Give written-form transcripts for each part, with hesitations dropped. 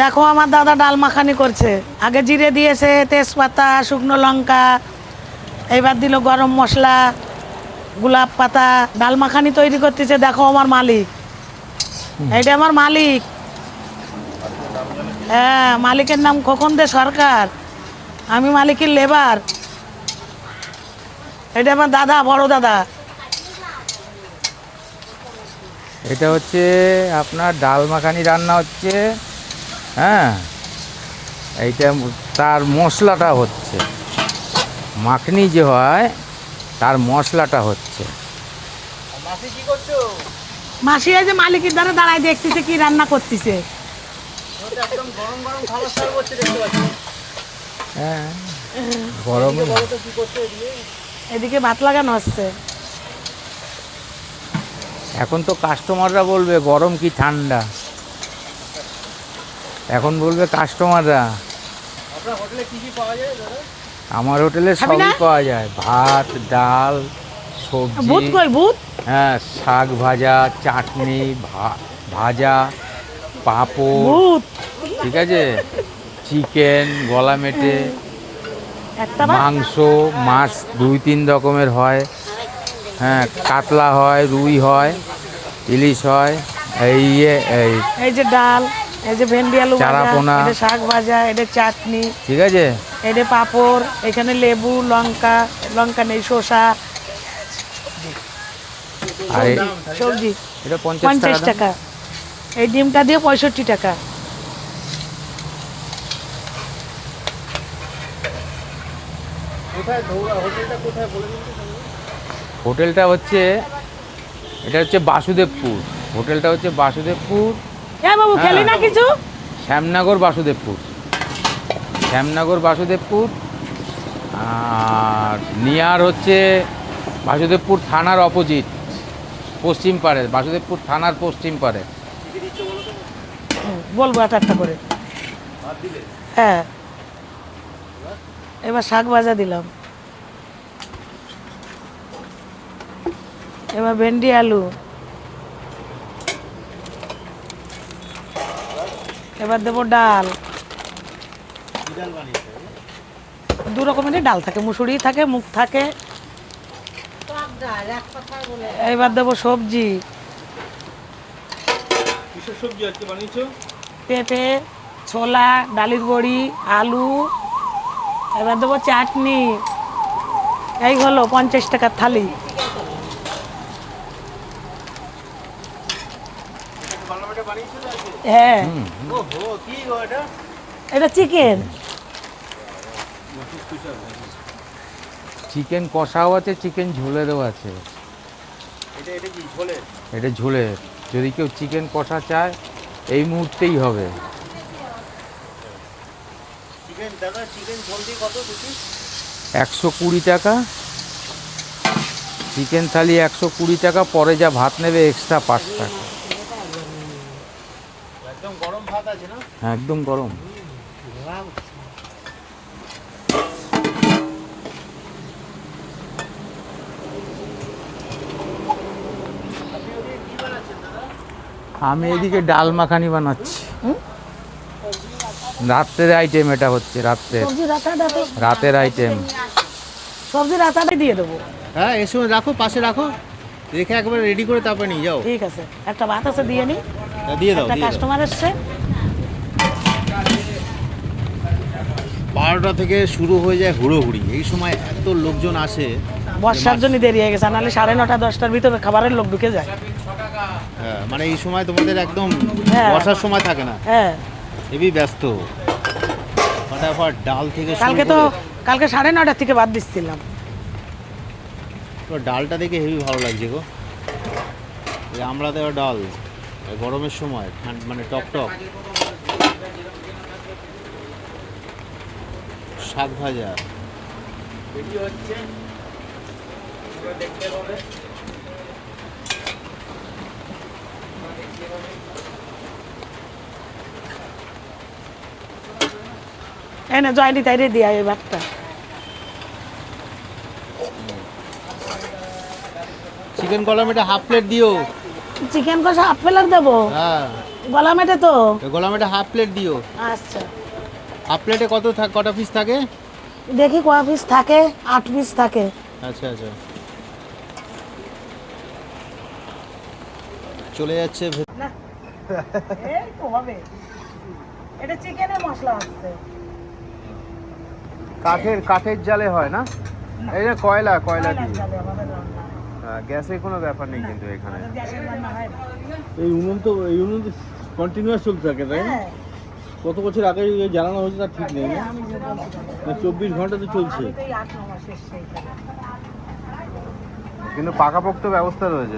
দেখো আমার দাদা ডাল মাখানি করছে। আগে জিরে দিয়েছে, তেজপাতা, শুকনো লঙ্কা, এইবার দিল গরম মশলা, গোলাপ পাতা। ডাল মাখানি তৈরি করতেছে। দেখো আমার মালিক, এইটা আমার মালিক। হ্যাঁ, মালিকের নাম খোকন দে সরকার, আমি মালিকের লেবার। এটা আমার দাদা, বড় দাদা। এটা হচ্ছে আপনার ডাল মাখানি রান্না হচ্ছে। হ্যাঁ, এইটা তার মশলাটা হচ্ছে, মাখনি যে হয় তার মশলাটা হচ্ছে। মাসি এই যে মালিকের দ্বারা দাঁড়ায় দেখতেছে কি রান্না করতেছে। হ্যাঁ, গরম। এদিকে ভাত লাগানো হচ্ছে। এখন তো কাস্টমাররা বলবে গরম কি ঠান্ডা, এখন বলবে কাস্টমাররা। আমার হোটেলে সবই পাওয়া যায়, ভাত, ডাল, ভূত সবজি। কই ভূত? হ্যাঁ, শাক ভাজা, চাটনি, ভাজা, পাঁপড়, ভূত ঠিক আছে, চিকেন, গলা মেটে, একটা মাংস, মাছ 2-3 রকমের হয়। হ্যাঁ, কাতলা হয়, রুই হয়, ইলিশ হয়। এই এই যে ডাল, এই যে ভেন্ডি আলু ভাজা, চারাপোনা, এটা শাক ভাজা, এটা চাটনি, ঠিক আছে। এটা পাঁপড়, এখানে লেবু, লঙ্কা, লঙ্কা নেই, শসা, আর সবজি। এটা 50 50 টাকা। টাকা। এই ডিমটা দিয়ে 65 টাকা। হোটেলটা হচ্ছে, এটা হচ্ছে বাসুদেবপুর। হোটেলটা হচ্ছে বাসুদেবপুর, এ বাবু খেলি না কিছু? শ্যামনগর বাসুদেবপুর, শ্যামনগর বাসুদেবপুর। আর নিয়ার হচ্ছে বাসুদেবপুর থানার অপোজিট, পশ্চিম পাড়ে, বাসুদেবপুর থানার পশ্চিম পাড়ে। বলবো একটা করে। হ্যাঁ, এবার শাক ভাজা দিলাম, এবার ভেন্ডি আলু, এবার দেবো ডাল। 2 রকমের ডাল থাকে, মুসুরি থাকে, মুগ থাকে। এবার দেবো সবজি, পেঁপে, ছোলা, ডালির বড়ি, আলু। এবার দেবো চাটনি। এই হলো 50 টাকার থালি। হ্যাঁ, এটা চিকেন। চিকেন কষাও আছে, চিকেন ঝোলেরও আছে। এটা ঝোলের। যদি কেউ চিকেন কষা চায় এই মুহূর্তেই হবে। 120 টাকা চিকেন থালি, 120 টাকা। পরে যা ভাত নেবে এক্সট্রা 5 টাকা। হ্যাঁ, একদম গরম। আমি এদিকে ডাল মাখানি বানাচ্ছি। রাত্রের আইটেম এটা হচ্ছে, রাতের আইটেম। সবজি রাতাটা দিয়ে দেবো। হ্যাঁ, এর সময় রাখো, পাশে রাখো, রেখে একবার রেডি করে তারপরে নিয়ে যাও। ঠিক আছে, একটা ভাত আছে দিয়ে নি। দিয়ে দাও, একটা দিয়ে দাও। কাস্টমার এসছে। 12টা থেকে শুরু হয়ে যায় হুড়োহুড়ি। এই সময় এত লোকজন আসে। বর্ষার জন্য দেরি হয়ে গেছে, নাহলে 9:30 10টার ভিতরে খাবারের লোক ঢুকে যায়। হ্যাঁ, মানে এই সময় তোমাদের একদম হ্যাঁ। বর্ষার সময় থাকে না, হ্যাঁ, হেবি ব্যস্ত। ফটাফট ডাল থেকে শুরু কালকে করে। 9:30 থেকে বাদ দিচ্ছিলাম। তো ডালটা দেখে হেবি ভালো লাগছে গো। এই আমড়া দেওয়া ডাল, এই গরমের সময় মানে টক টক। শাক ভাজা এনে জয়নি তাইরে দিয়া এই ভাতটা। চিকেন কলাম এটা হাফ প্লেট দিও। চিকেন কষা 1 প্লেট দেবো। হ্যাঁ, গলা মেটে তো গলাম এটা হাফ প্লেট দিও। আচ্ছা হাফ প্লেটে কটা পিস থাকে? দেখি কয় পিস থাকে, 8 পিস থাকে। আচ্ছা আচ্ছা, চলে যাচ্ছে না এই তো হবে, এটা চিকেনের মশলা আছে। কাঠের জালে হয় না? এই যে কয়লা কয়লার দিয়ে জালে আমাদের রান্না হয়। গ্যাসের কোনো ব্যাপার নেই কিন্তু এখানে। আমাদের গ্যাসের রান্না হয় না। এই উনুন তো কন্টিনিউয়াস চলতে থাকে, তাই না? হ্যাঁ, কত বছর আগে এই জ্বালানো হয়েছে তার ঠিক নেই, না? আমি যে বলছি না 24 ঘন্টা তো চলছে। আমি তো এই 8-9 মাস এসছি এইখানে। কিন্তু পাকাপোক্ত ব্যবস্থা রয়েছে,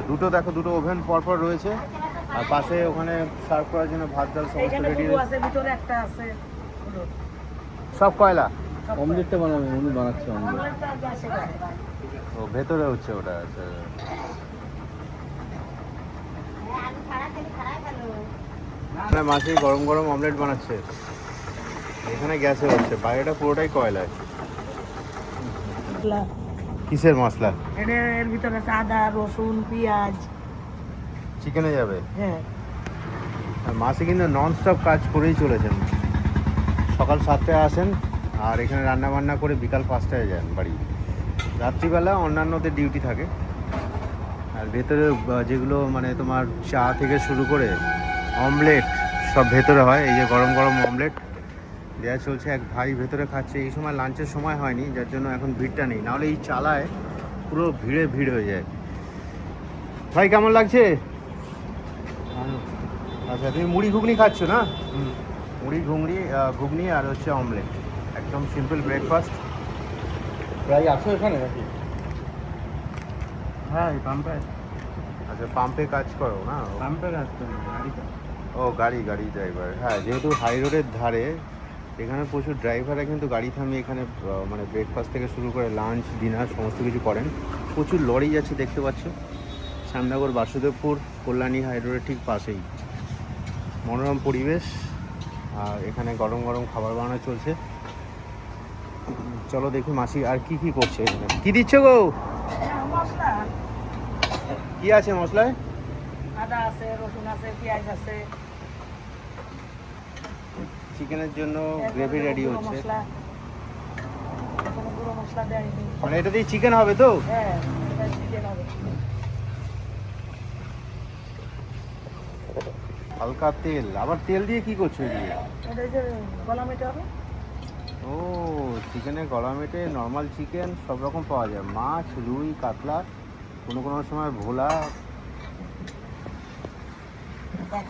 দুটো ওভেন পরপর রয়েছে, আর পাশে ওখানে সার্ভ করার জন্য ভাত ডাল সমস্ত এইখানে রেডি দুটো আছে, ভিতরে একটা আছে। হলো। সব কয়লা। সব অমলেটটা বানাবে, উনুন বানাচ্ছে অমলেট। আমলেটটা গ্যাসে করে। ও ভেতরে হচ্ছে ওটা। আচ্ছা, মানে মাসি গরম গরম অমলেট বানাচ্ছে, এখানে গ্যাসে হচ্ছে, বাইরেটা পুরোটাই কয়লায়। মশলা। কিসের মশলা? এর ভিতরে আছে আদা, রসুন, পেঁয়াজ। চিকেনে যাবে। হ্যাঁ, আর মাসি কিন্তু ননস্টপ কাজ করেই চলেছেন, সকাল 7টায় আসেন আর এখানে রান্না বান্না করে বিকাল 5টায় যান বাড়ি। রাত্রিবেলা অন্যান্যদের ডিউটি থাকে। আর ভেতরে যেগুলো মানে তোমার চা থেকে শুরু করে অমলেট সব ভেতরে হয়। এই যে গরম গরম অমলেট দেওয়া চলছে, এক ভাই ভেতরে খাচ্ছে। এই সময় লাঞ্চের সময় হয়নি, যার জন্য এখন ভিড়টা নেই, নাহলে এই চালায় পুরো ভিড় হয়ে যায়। ভাই কেমন লাগছে? আচ্ছা, তুমি মুড়ি ঘুগনি খাচ্ছ না? মুড়ি ঘুগনি আর হচ্ছে অমলেট, একদম সিম্পল ব্রেকফাস্ট। প্রায় আসো এখানে নাকি? হ্যাঁ, এই পাম্পে। আচ্ছা, পাম্পে কাজ করো না? পাম্পে আসতো গাড়িটা। ও গাড়ি ড্রাইভার। হ্যাঁ, যেহেতু হাই রোডের ধারে, এখানে প্রচুর ড্রাইভাররা কিন্তু গাড়ি থামিয়ে এখানে মানে ব্রেকফাস্ট থেকে শুরু করে লাঞ্চ ডিনার সমস্ত কিছু করেন। প্রচুর লরি যাচ্ছে দেখতে পাচ্ছ, শ্যামনগর বাসুদেবপুর কল্যাণী হাই রোডের ঠিক পাশেই। মনোরম পরিবেশ, আর এখানে গরম গরম খাবার বানানো চলছে। চলো দেখি মাসি আর কি করছে এখানে। কি দিচ্ছ গো? মশলা কি আছে মশলায়? আদা আছে, রসুন আছে, পেঁয়াজ আছে। চিকেনের জন্য গ্রেভি রেডি গুঁড়ো হচ্ছে। মশলা, কোনো গুঁড়ো মশলা দেয়নি। মানে এটা দিয়ে চিকেন হবে তো? হ্যাঁ, এটা চিকেন হবে। হালকা তেল, আবার তেল দিয়ে কি করছো এদিকে? এটা যে গলা মেটে হবে। ও, চিকেনের গলা মেটে নর্মাল চিকেন সব রকম পাওয়া যায়, মাছ, রুই, কাতলা, কোনো সময় ভোলা।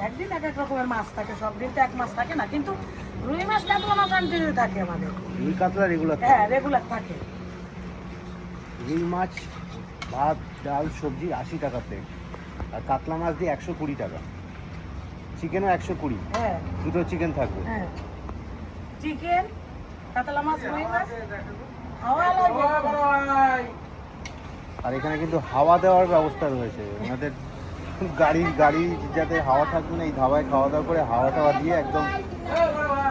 একদিন এক এক রকমের মাছ থাকে, সব দিন তো এক মাছ থাকে না, কিন্তু রুই মাছ কাতলা মাছ কন্টিনিউ থাকে আমাদের। রুই কাতলা রেগুলার। হ্যাঁ, রেগুলার থাকে। রুই মাছ ভাত ডাল সবজি 80 টাকা প্লেট, আর কাতলা মাছ দিয়ে 120 টাকা। চিকেনও 120, হ্যাঁ দুটো চিকেন থাকবে। হ্যাঁ, চিকেন, কাতলা মাছ, রুই মাছ, হাওয়া লাগবে। আর এখানে কিন্তু হাওয়া দেওয়ার ব্যবস্থা রয়েছে ওনাদের, গাড়ি যাতে হাওয়া থাকবে না, এই ধাবায় খাওয়া দাওয়া করে হাওয়া টাওয়া দিয়ে একদম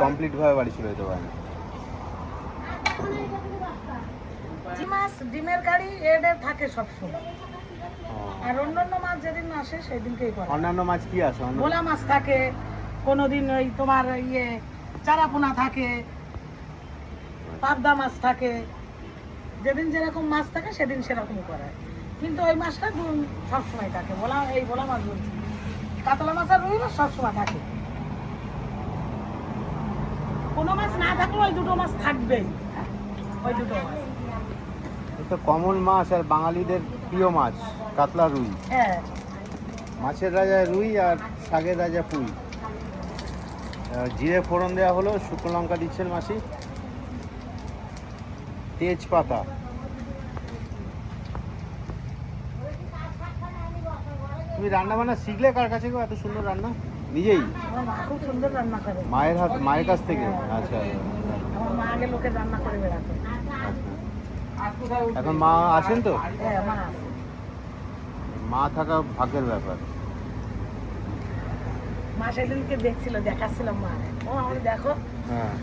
কমপ্লিটভাবে বাড়ি চলে যেতে পারে। মাছ ডিমের গাড়ি এদের থাকে সবসময়, আর অন্যান্য মাছ যেদিন আসে সেদিনকেই করে। অন্যান্য মাছ কি আছে? ভোলা মাছ থাকে, কোনোদিন ওই তোমার চারাপোনা থাকে, পাবদা মাছ থাকে, যেদিন যেরকম মাছ থাকে সেদিন সেরকম করায়। কিন্তু ওই মাছটা সবসময় থাকে, ভোলা মাছ বলছি, কাতলা মাছ আর রুই মাছ সবসময় থাকে। কোনো মাছ না থাকলে ওই দুটো মাছ থাকবেই, ওই দুটো মাছ। এটা কমন মাছ আর বাঙালিদের প্রিয় মাছ, কাতলা রুই। হ্যাঁ, মাছের রাজা রুই আর শাকের রাজা পুঁই। জিরে ফোড়ন দেওয়া হলো, শুকনো লঙ্কা দিচ্ছেন মাসি, তেজপাতা। তুমি রান্না বান্না শিখলে কার কাছে গো? এত সুন্দর রান্না নিজেই? আমার মা খুব সুন্দর রান্না করে। মায়ের কাছ থেকে? আচ্ছা, আমার মা আগে লোকের রান্না করে বেড়াতো। এখন মা আছেন তো? হ্যাঁ, মা আছে। মা থাকা ভাগ্যের ব্যাপার। মা সেদিনকে দেখছিল, দেখাচ্ছিলাম মা, ও আমাকে দেখো। হ্যাঁ,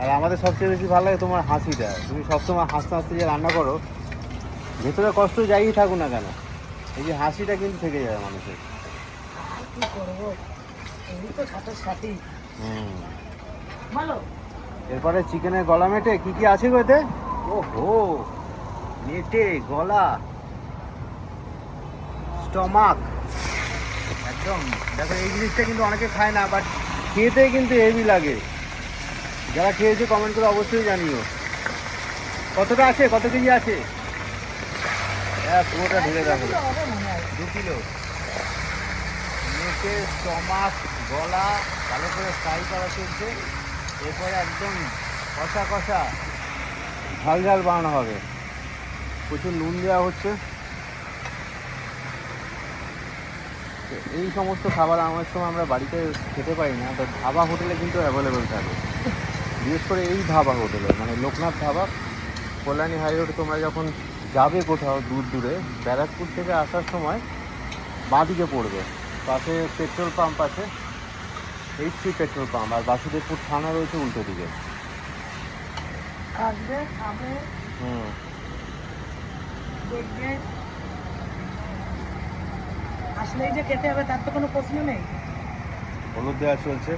আর আমাদের সবচেয়ে বেশি ভালো লাগে তোমার হাসিটা। তুমি সবসময় হাসতে হাসতে যে রান্না করো, ভেতরে কষ্ট যাই থাকুক না কেন, এই যে হাসিটা কিন্তু থেকে যায় মানুষের। কি করবো, এই তো সাথে সাথে হুম। বলো। এরপরে চিকেনের গলা মেটে কি কি আছে গো এতে? ওহো, মেটে গলা, স্টমাক, একদম দেখো এই জিনিসটা কিন্তু অনেকে খায় না, বাট খেতে কিন্তু হেভি লাগে। যারা খেয়েছে কমেন্ট করে অবশ্যই জানিও। কতটা আছে, কত কেজি আছে? হ্যাঁ, পুরোটা ঢেলে দেখো, হবে মনে হয়। 2 কিলো। মেটে, স্টমাক, গলা ভালো করে ফ্রাই করা চলছে। এরপরে একদম কষা কষা ঝাল ঝাল বানানো হবে। প্রচুর নুন দেওয়া হচ্ছে। তো এই সমস্ত খাবার আমার সময় আমরা বাড়িতে খেতে পারি না, তো ধাবা হোটেলে কিন্তু অ্যাভেলেবেল থাকে। বিশেষ করে এই ধাবা হোটেলে, মানে লোকনাথ ধাবা, কল্যাণী হাই রোডে তোমরা যখন যাবে কোথাও দূর দূরে, ব্যারাকপুর থেকে আসার সময় বাঁদিকে পড়বে, পাশে পেট্রোল পাম্প আছে, HP পেট্রোল পাম্প, আর বাসুদেবপুর থানা রয়েছে উল্টো দিকে। আসবে, খাবে, হুম। দেখবে, আসলেই যে খেতে হবে তার তো কোনো প্রশ্ন নেই। হলুদ দেওয়া চলছে।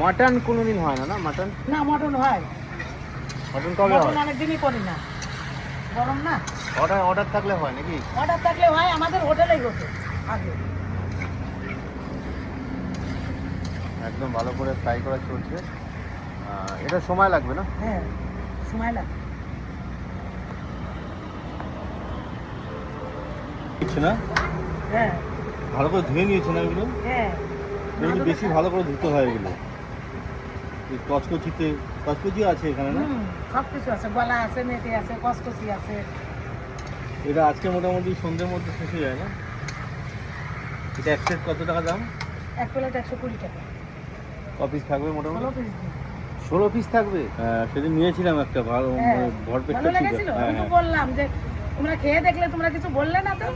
মাটন কোনোদিন হয় না, না মাটন? না, মটন হয়। মাটন কবে মটন হয়? অনেকদিনই করি না, গরম না। অর্ডার থাকলে হয় নাকি? অর্ডার থাকলে হয়, আমাদের হোটেলেই হতো আগে। একদম ভালো করে ফ্রাই করা চলছে। এটা সময় লাগবে না? হ্যাঁ, সময় লাগে। হচ্ছে না, হ্যাঁ ভালো করে ধুয়ে নিয়েছে না এগুলো? হ্যাঁ, এগুলো বেশি ভালো করে ধুতে হয় এগুলো। এই কচকচিতে কচকচি আছে এখানে না? সব কিছু আছে, গলা আছে, মেটে আছে, কসকসি আছে। এটা আজকে মোটামুটি সন্ধ্যের মধ্যে শেষ হয়ে যায় না? এটা এক সেট কত টাকা দাম? এক প্লেট 120 টাকা। ক পিস থাকবে মোটামুটি? 16 পিস দিই। 16 পিস থাকবে? হ্যাঁ, সেদিন নিয়েছিলাম একটা ভালো হ্যাঁ, ভরপেটটা ভালো ছিল। লেগেছিল। হ্যাঁ আমি তো হ্যাঁ। বললাম যে তোমরা খেয়ে দেখলে, তোমরা কিছু বললে না তো,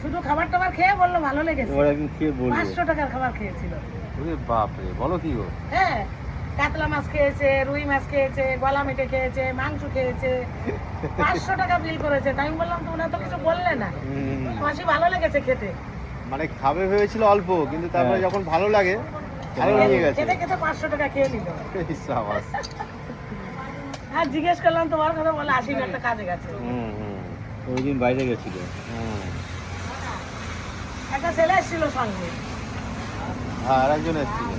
শুধু খাবার টাবার খেয়ে বললো ভালো লেগেছে। এবার একদিন খেয়ে বলবো। 500 টাকার খাবার খেয়েছিল। ওরে বাপরে, বলো কি গো? হ্যাঁ, কাতলা মাছ খেয়েছে, রুই মাছ খেয়েছে, গলা মেটে খেয়েছে, মাংস খেয়েছে, 500 টাকা বিল করেছে। তাই আমি বললাম তোমরা তো কিছু বললে না, মাসি ভালো লেগেছে খেতে। মানে খাবে ভেবেছিল অল্প, কিন্তু তারপরে হ্যাঁ। যখন ভালো লাগে আরো নিয়ে গেছে। খেতে খেতে 500 টাকা খেয়ে নিল। এই সাবাস। আর জিজ্ঞেস করলাম তোমার কথা, বলে 80 একটা কাজে গেছে। ওই দিন বাইরে গেছিল। একটা ছেলে এসেছিল সঙ্গে, হ্যাঁ, আর একজন এসেছিল,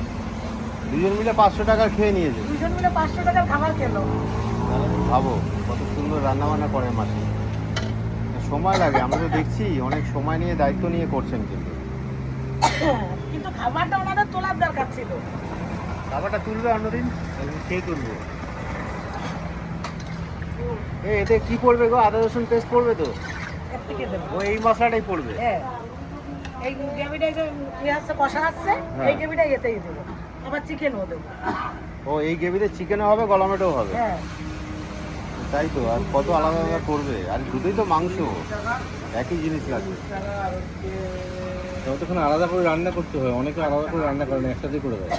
দুজন মিলে 500 টাকা খেয়ে নিয়েছে। দুজন মিলে 500 টাকার খাবার খেলো। তাহলে ভাবো কত সুন্দর রান্না বান্না করে মাসি। সময় লাগে, আমরা তো দেখছি অনেক সময় নিয়ে দায়িত্ব নিয়ে করছেন, কিন্তু কিন্তু খাবারটা ওনাদের তোলার দরকার ছিল। খাবারটা তুলবে অন্যদিন, একদিন খেয়ে তুলবো। এতে কি পড়বে গো? আদা রসুন পেস্ট পড়বে তো? এর থেকে দেবো। ও এই মশলাটাই পড়বে? হ্যাঁ, এই গ্রেভিটাই যে পেঁয়াজটা কষা আসছে, হ্যাঁ। এই গ্রেভিটাই এতেই দেবো। আবার চিকেনও দেবো। ও এই গ্রেভিতে চিকেনও হবে, গলামেটাও হবে? হ্যাঁ, তাই তো, আর কত আলাদা আলাদা করবে, আর দুটোই তো মাংস, একই জিনিস লাগবে। তখন আলাদা করে রান্না করতে হয়, অনেকে আলাদা করে রান্না করে না, একসাথে করে দেয়।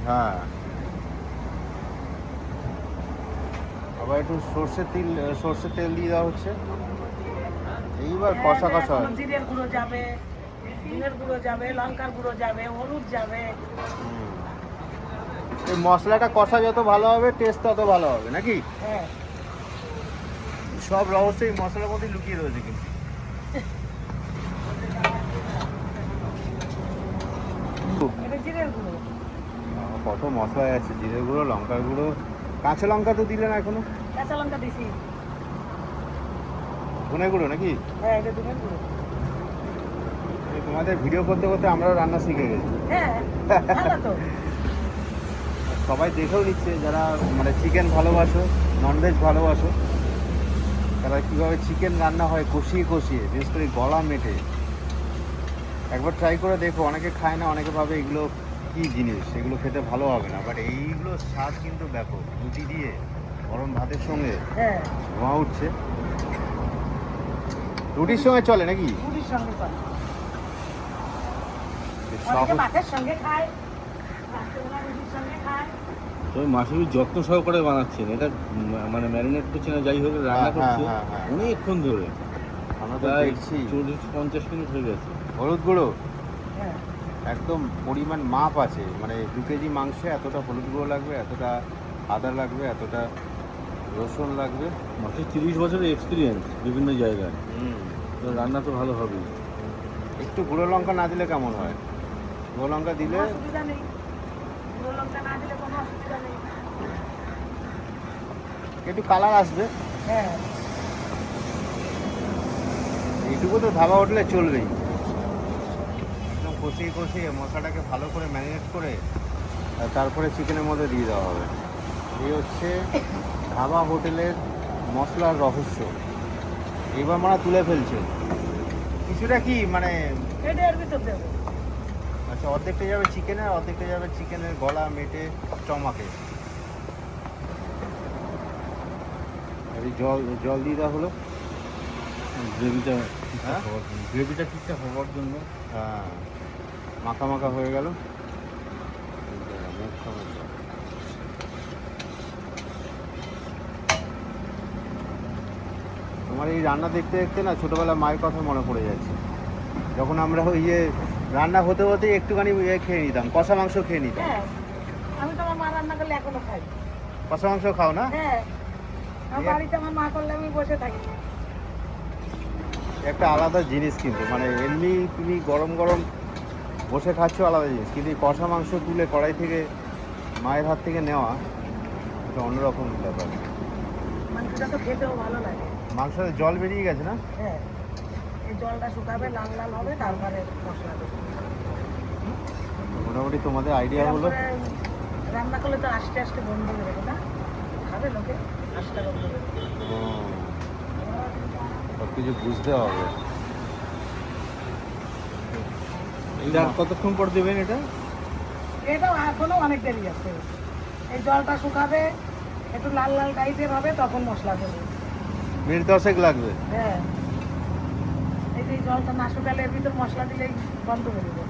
হ্যাঁ, আবার একটু সর্ষের তেল দিয়ে দেওয়া হচ্ছে। এইবার কষা কষা হয়। এখন জিরের গুঁড়ো যাবে, ধনের গুঁড়ো যাবে, লঙ্কার গুঁড়ো যাবে, হলুদ যাবে। এই মশলাটা কষা যত ভালো হবে, টেস্ট তত ভালো হবে নাকি? হ্যাঁ, সব রহস্য এই মশলার মধ্যে লুকিয়ে রয়েছে কিন্তু। এটা জিরের গুঁড়ো। কত মশলা আছে, জিরে গুঁড়ো, লঙ্কার গুঁড়ো, কাঁচা লঙ্কা তো দিলে না এখনো? কাঁচা লঙ্কা দিছি। ধনে গুঁড়ো নাকি? হ্যাঁ, এটা ধনের গুঁড়ো। এই তোমাদের ভিডিও করতে করতে আমরাও রান্না শিখে গেছি। হ্যাঁ, ভালো তো। সবাই দেখেও নিচ্ছে, যারা মানে চিকেন ভালোবাসো, ননভেজ ভালোবাসো, তারা কীভাবে চিকেন রান্না হয় কষিয়ে কষিয়ে, বিশেষ করে গলা মেটে। একবার ট্রাই করে দেখো, অনেকে খায় না, অনেকে ভাবে এগুলো কী জিনিস, এগুলো খেতে ভালো হবে না, বাট এইগুলো স্বাদ কিন্তু ব্যাপক। রুটি দিয়ে গরম ভাতের সঙ্গে হ্যাঁ, ধোঁয়া উঠছে। রুটির সঙ্গে চলে নাকি? রুটির সঙ্গে করে। বেশ অনেকে সহজ। ভাতের সঙ্গে খায়, রাত্রেবেলা রুটির সঙ্গে খায়। তবে মাসুরি যত্ন সহকারে বানাচ্ছেন, এটা মানে ম্যারিনেট করছে না, যাই হোক রান্না হ্যাঁ, করছে হ্যাঁ, হ্যাঁ। অনেকক্ষণ ধরে, আমরা তো প্রায় দেখছি 40-50 মিনিট হয়ে গেছে। হলুদ গুঁড়ো হ্যাঁ একদম পরিমাণ মাপ আছে, মানে 2 কেজি মাংসে এতটা হলুদ গুঁড়ো লাগবে, এতটা আদা লাগবে, এতটা রসুন লাগবে। মাসের 30 বছরের এক্সপিরিয়েন্স বিভিন্ন জায়গায়, তো রান্না তো ভালো হবেই। একটু গুঁড়ো লঙ্কা না দিলে কেমন হয়? গুঁড়ো লঙ্কা দিলে কোনো অসুবিধা নেই, গুঁড়ো লঙ্কা না দিলে কোনো অসুবিধা নেই। একটু কালার আসবে, হ্যাঁ এইটুকু তো ধাবা হোটেলে চলবেই। একদম কষিয়ে কষিয়ে মশলাটাকে ভালো করে ম্যারিনেট করে আর তারপরে চিকেনের মধ্যে দিয়ে দেওয়া হবে। এই হচ্ছে ধাবা হোটেলের মশলার রহস্য। এবার আমরা তুলে ফেলছে কিছুটা, কি মানে এটা এর ভিতর দেবো। আচ্ছা, অর্ধেকটা যাবে চিকেনে আর অর্ধেকটা যাবে চিকেনের গলা, মেটে, স্টমাকে। আর এই জল জল দিয়ে দেওয়া হলো। গ্রেভিটা হ্যাঁ? গ্রেভিটা ঠিকঠাক হওয়ার জন্য। হ্যাঁ, মাখা মাখা হয়ে গেল। তোমার এই রান্না দেখতে দেখতে না ছোটবেলা মায়ের কথা মনে পড়ে যাচ্ছে। যখন আমরা ওই রান্না হতে হতে একটুখানি খেয়ে নিতাম, কষা মাংস খেয়ে নিতাম। হ্যাঁ আমি তো আমার মা রান্না করলে এখনো খাই। কষা মাংস খাও না? হ্যাঁ আমার বাড়িতে আমার মা করলে আমি বসে থাকি। একটা আলাদা জিনিস কিন্তু, মানে এমনি তুমি গরম গরম বসে খাচ্ছ আলাদা জিনিস, কিন্তু এই কষা মাংস তুলে কড়াই থেকে মায়ের হাত থেকে নেওয়া এটা অন্যরকম ব্যাপার। মাংসটা তো খেতেও ভালো লাগে। মাংসতে জল বেরিয়ে গেছে না? হ্যাঁ এই জলটা শুকাবে, লাল লাল হবে, তারপরে মশলা দেবো। মোটামুটি তোমাদের আইডিয়া এরকম হলো। করে রান্না করলে তো আস্তে আস্তে বন্ধ হয়ে যাবে না, খাবে লোকে আস্তে বন্ধ হয়ে যাবে। সব কিছু বুঝতে হবে। এটা আর কতক্ষণ পর দেবেন এটা? এটাও এখনো অনেক দেরি আছে। এই জলটা শুকাবে, একটু লাল লাল টাইপের হবে, তখন মশলা দেবো। মিনিট 10 লাগবে। হ্যাঁ এই যে এই জলটা না শুকালে এর ভিতর মশলা দিলেই বন্ধ হয়ে যাবে।